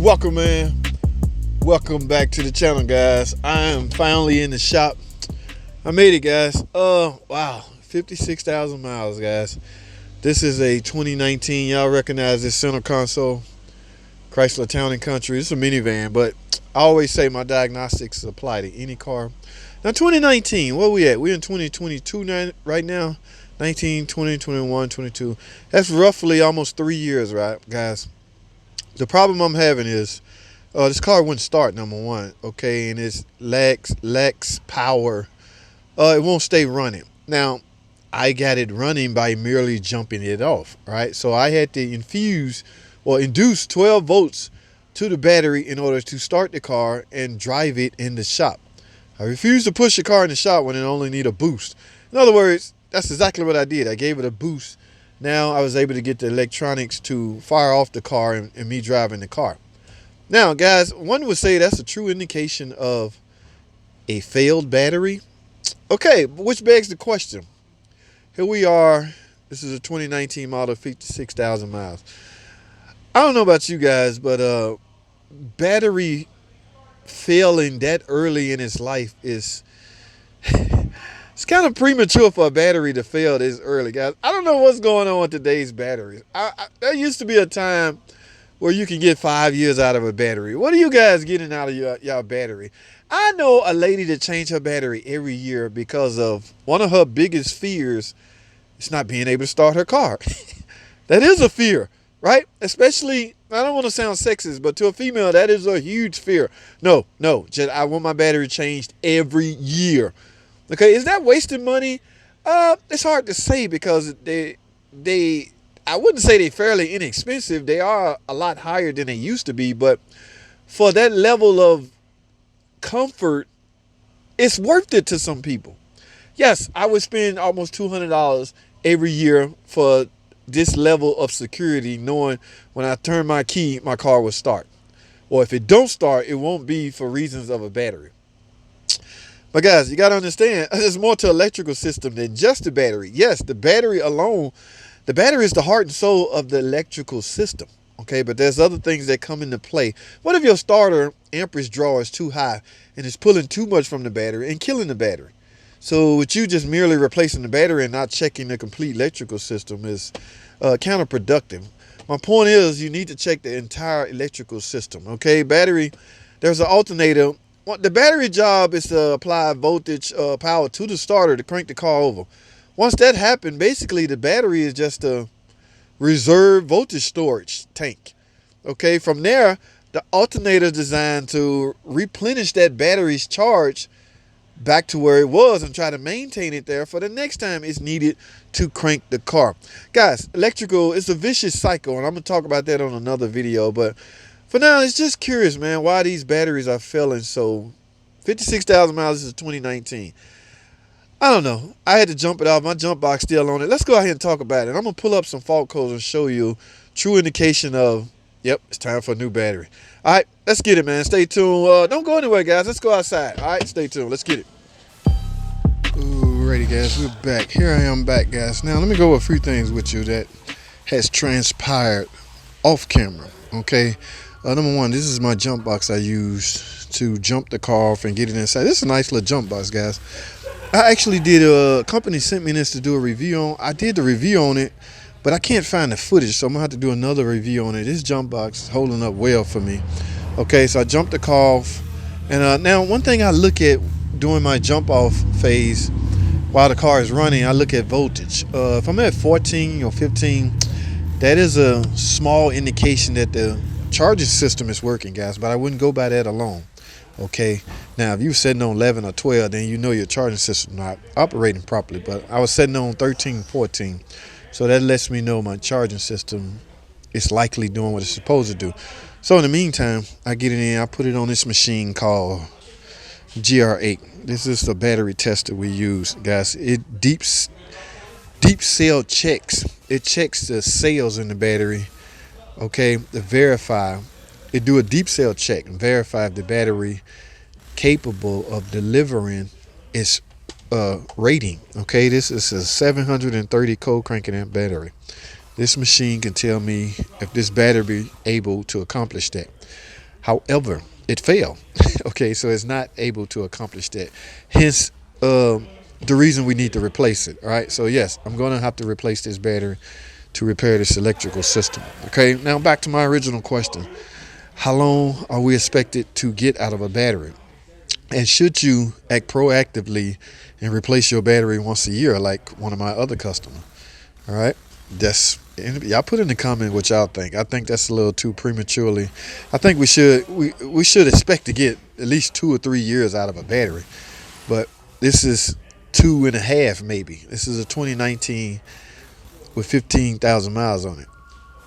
Welcome, man. Welcome back to the channel, guys. I am finally in the shop. I made it, guys. Wow, 56,000 miles, guys. This is a 2019. Y'all recognize this center console, Chrysler Town and Country. It's a minivan, but I always say my diagnostics apply to any car. Now, 2019, where we at? We're in 2022 now, right now. 19, 20, 21, 22. That's roughly almost 3 years, right, guys? The problem I'm having is this car wouldn't start, number one, okay, and it lacks power. It won't stay running. Now, I got it running by merely jumping it off, right? So I had to induce 12 volts to the battery in order to start the car and drive it in the shop. I refused to push the car in the shop when it only need a boost. In other words, that's exactly what I did. I gave it a boost. Now I was able to get the electronics to fire off the car and me driving the car. Now, guys, one would say that's a true indication of a failed battery. Okay, which begs the question. Here we are. This is a 2019 model, 56,000 miles. I don't know about you guys, but battery failing that early in its life is it's kind of premature for a battery to fail this early, guys. I don't know what's going on with today's batteries. There used to be a time where you can get 5 years out of a battery. What are you guys getting out of your battery? I know a lady that changed her battery every year because of one of her biggest fears is not being able to start her car. That is a fear, right? Especially, I don't want to sound sexist, but to a female, that is a huge fear. No, just I want my battery changed every year. Okay, is that wasting money? It's hard to say because I wouldn't say they're fairly inexpensive. They are a lot higher than they used to be, but for that level of comfort, it's worth it to some people. Yes, I would spend almost $200 every year for this level of security, knowing when I turn my key, my car will start. Or if it don't start, it won't be for reasons of a battery. But guys, you got to understand, there's more to electrical system than just the battery. Yes, the battery alone, the battery is the heart and soul of the electrical system. Okay, but there's other things that come into play. What if your starter amperage draw is too high and it's pulling too much from the battery and killing the battery? So with you just merely replacing the battery and not checking the complete electrical system is counterproductive. My point is you need to check the entire electrical system. Okay, battery, there's an alternator. The battery job is to apply voltage power to the starter to crank the car over. Once that happens, basically the battery is just a reserve voltage storage tank. Okay, from there, the alternator is designed to replenish that battery's charge back to where it was and try to maintain it there for the next time it's needed to crank the car. Guys, electrical is a vicious cycle, and I'm going to talk about that on another video, but for now, it's just curious, man, why these batteries are failing so. 56,000 miles, this is 2019. I don't know. I had to jump it off. My jump box still on it. Let's go ahead and talk about it. I'm going to pull up some fault codes and show you true indication of, yep, it's time for a new battery. All right, let's get it, man. Stay tuned. Don't go anywhere, guys. Let's go outside. All right, stay tuned. Let's get it. Alrighty, guys, we're back. Here I am back, guys. Now, let me go over a few things with you that has transpired off camera, okay? Number one, this is my jump box I used to jump the car off and get it inside. This is a nice little jump box, guys. I actually did a company sent me this to do a review on. I did the review on it, but I can't find the footage, so I'm gonna have to do another review on it. This jump box is holding up well for me. Okay, so I jumped the car off, and now one thing I look at during my jump off phase while the car is running, I look at voltage. If I'm at 14 or 15, that is a small indication that the charging system is working, guys, but I wouldn't go by that alone. Okay, now if you're setting on 11 or 12, then you know your charging system not operating properly, but I was setting on 13, 14, so that lets me know my charging system is likely doing what it's supposed to do. So in the meantime, I get it in, I put it on this machine called GR8. This is the battery tester we use, guys. It deep cell checks. It checks the cells in the battery, okay, to verify. It do a deep cell check and verify if the battery capable of delivering its rating. Okay, this is a 730 cold cranking amp battery. This machine can tell me if this battery able to accomplish that. However, it failed. Okay, so it's not able to accomplish that. Hence, the reason we need to replace it. All right, so yes, I'm going to have to replace this battery to repair this electrical system. Okay, now back to my original question. How long are we expected to get out of a battery? And should you act proactively and replace your battery once a year like one of my other customers? All right, y'all put in the comment what y'all think. I think that's a little too prematurely. I think we should expect to get at least 2 or 3 years out of a battery, but this is 2.5 maybe. This is a 2019 with 15,000 miles on it,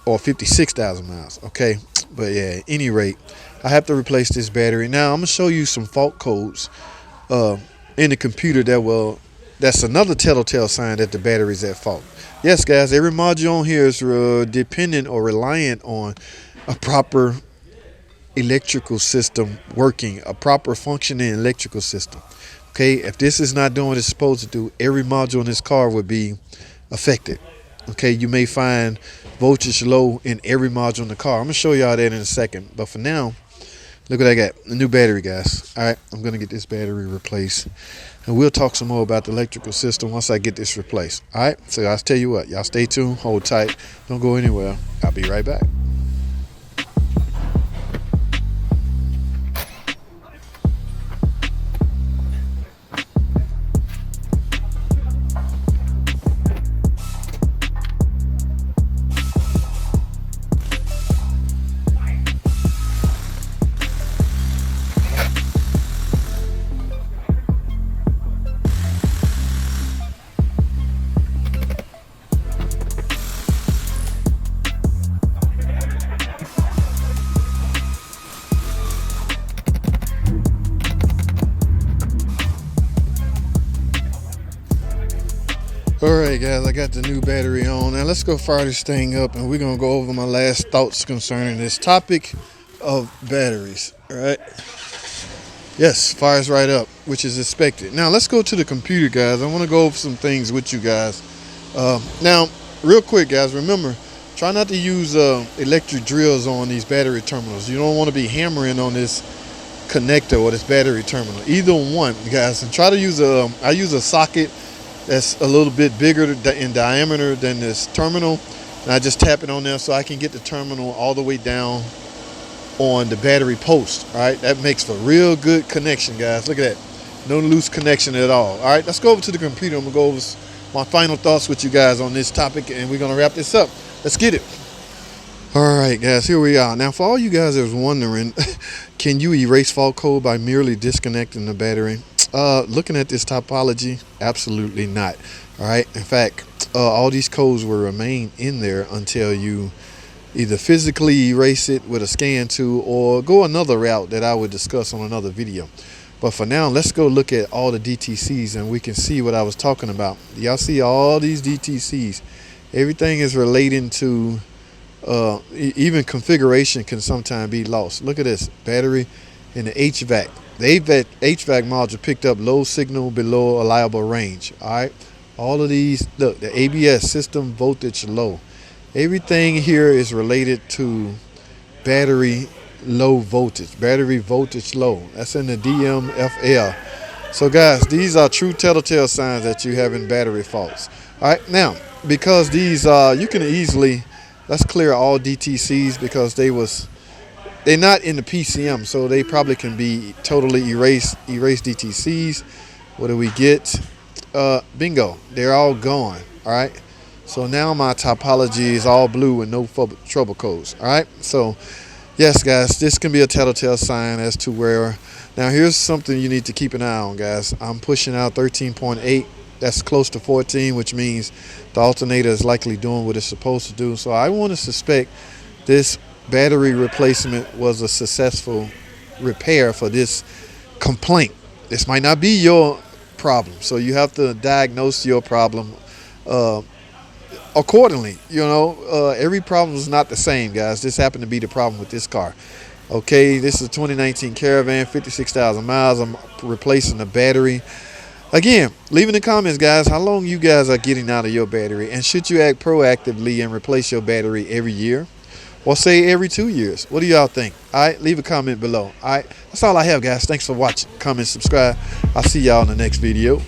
or 56,000 miles. Okay, but yeah, at any rate, I have to replace this battery. Now I'm gonna show you some fault codes in the computer that's another telltale sign that the battery's at fault. Yes, guys, every module on here is dependent or reliant on a proper electrical system working, a proper functioning electrical system. Okay, if this is not doing what it's supposed to do, every module in this car would be affected. Okay, you may find voltage low in every module in the car. I'm gonna show y'all that in a second, but for now, look what I got, a new battery, guys. All right, I'm gonna get this battery replaced, and we'll talk some more about the electrical system once I get this replaced. All right, so I'll tell you what, y'all stay tuned, hold tight, don't go anywhere. I'll be right back. Alright guys, I got the new battery on. Now let's go fire this thing up and we're going to go over my last thoughts concerning this topic of batteries. Alright. Yes, fires right up, which is expected. Now let's go to the computer, guys. I want to go over some things with you guys. Now, real quick guys, remember, try not to use electric drills on these battery terminals. You don't want to be hammering on this connector or this battery terminal. Either one, guys. And try to use I use a socket that's a little bit bigger in diameter than this terminal, and I just tap it on there so I can get the terminal all the way down on the battery post. All right, that makes for real good connection, guys. Look at that, no loose connection at all. All right, let's go over to the computer. I'm gonna go over my final thoughts with you guys on this topic, and we're gonna wrap this up. Let's get it. All right, guys, here we are. Now, for all you guys that was wondering, can you erase fault code by merely disconnecting the battery? Looking at this topology, absolutely not. All right, in fact, all these codes will remain in there until you either physically erase it with a scan tool or go another route that I would discuss on another video. But for now, let's go look at all the DTCs and we can see what I was talking about. Y'all see all these DTCs, everything is relating to even configuration can sometimes be lost. Look at this battery and the HVAC. The HVAC module picked up low signal below allowable range. All right, all of these, look, the ABS system voltage low. Everything here is related to battery low voltage, battery voltage low. That's in the DMFL. So guys, these are true telltale signs that you having battery faults. All right, now because these you can easily, let's clear all DTCs because they're not in the PCM, so they probably can be totally erase DTCs. What do we get? Bingo, they're all gone. All right, so now my topology is all blue and no trouble codes. All right, so yes guys, this can be a telltale sign as to where. Now here's something you need to keep an eye on, guys. I'm pushing out 13.8. That's close to 14, which means the alternator is likely doing what it's supposed to do. So I want to suspect this battery replacement was a successful repair for this complaint. This might not be your problem, so you have to diagnose your problem accordingly. You know, every problem is not the same, guys. This happened to be the problem with this car. Okay, this is a 2019 Caravan, 56,000 miles. I'm replacing the battery. Again, leave in the comments, guys, how long you guys are getting out of your battery, and should you act proactively and replace your battery every year? or say every 2 years. What do y'all think? All right, leave a comment below. All right, that's all I have, guys. Thanks for watching. Comment, subscribe. I'll see y'all in the next video.